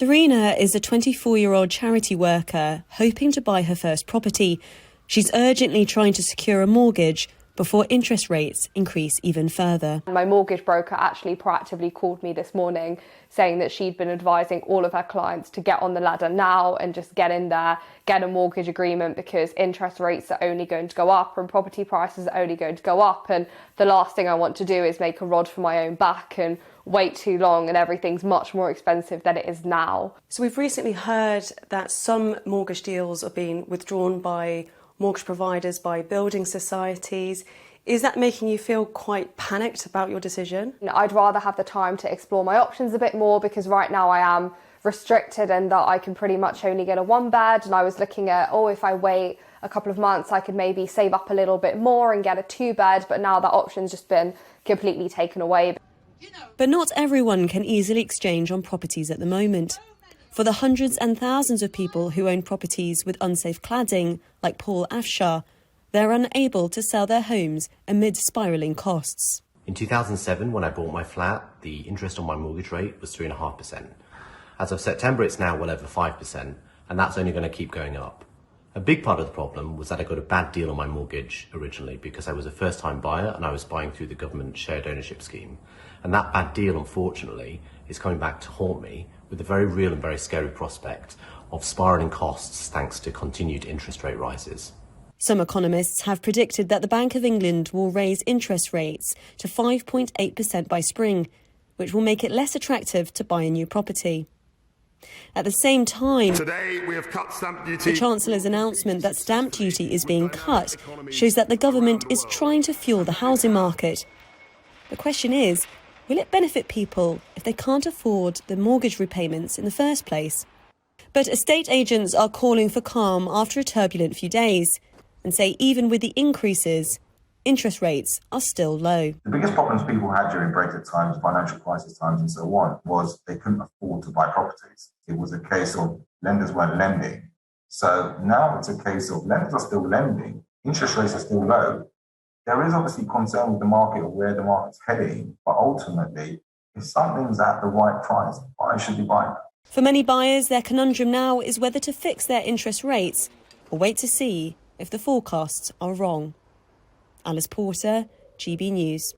Serena is a 24-year-old charity worker hoping to buy her first property. She's urgently trying to secure a mortgage before interest rates increase even further. My mortgage broker actually proactively called me this morning saying that she'd been advising all of her clients to get on the ladder now and just get in there, get a mortgage agreement, because interest rates are only going to go up and property prices are only going to go up. And the last thing I want to do is make a rod for my own back and wait too long, and everything's much more expensive than it is now. So we've recently heard that some mortgage deals are being withdrawn by mortgage providers, by building societies. Is that making you feel quite panicked about your decision? I'd rather have the time to explore my options a bit more, because right now I am restricted in that I can pretty much only get a one bed, and I was looking at, if I wait a couple of months I could maybe save up a little bit more and get a two bed, but now that option's just been completely taken away. But not everyone can easily exchange on properties at the moment. For the hundreds and thousands of people who own properties with unsafe cladding, like Paul Afshar, they're unable to sell their homes amid spiralling costs. In 2007, when I bought my flat, the interest on my mortgage rate was 3.5%. As of September, it's now well over 5%, and that's only going to keep going up. A big part of the problem was that I got a bad deal on my mortgage originally because I was a first-time buyer and I was buying through the government shared ownership scheme. And that bad deal, unfortunately, is coming back to haunt me with a very real and very scary prospect of spiralling costs thanks to continued interest rate rises. Some economists have predicted that the Bank of England will raise interest rates to 5.8% by spring, which will make it less attractive to buy a new property. At the same time, today we have cut stamp duty. The Chancellor's announcement that stamp duty is being cut shows that the government is trying to fuel the housing market. The question is, will it benefit people if they can't afford the mortgage repayments in the first place? But estate agents are calling for calm after a turbulent few days and say even with the increases, interest rates are still low. The biggest problems people had during Brexit times, financial crisis times and so on, was they couldn't afford to buy properties. It was a case of lenders weren't lending. So now it's a case of lenders are still lending, interest rates are still low. There is obviously concern with the market or where the market's heading, but ultimately, if something's at the right price, buyers should be buying. For many buyers, their conundrum now is whether to fix their interest rates or wait to see if the forecasts are wrong. Alice Porter, GB News.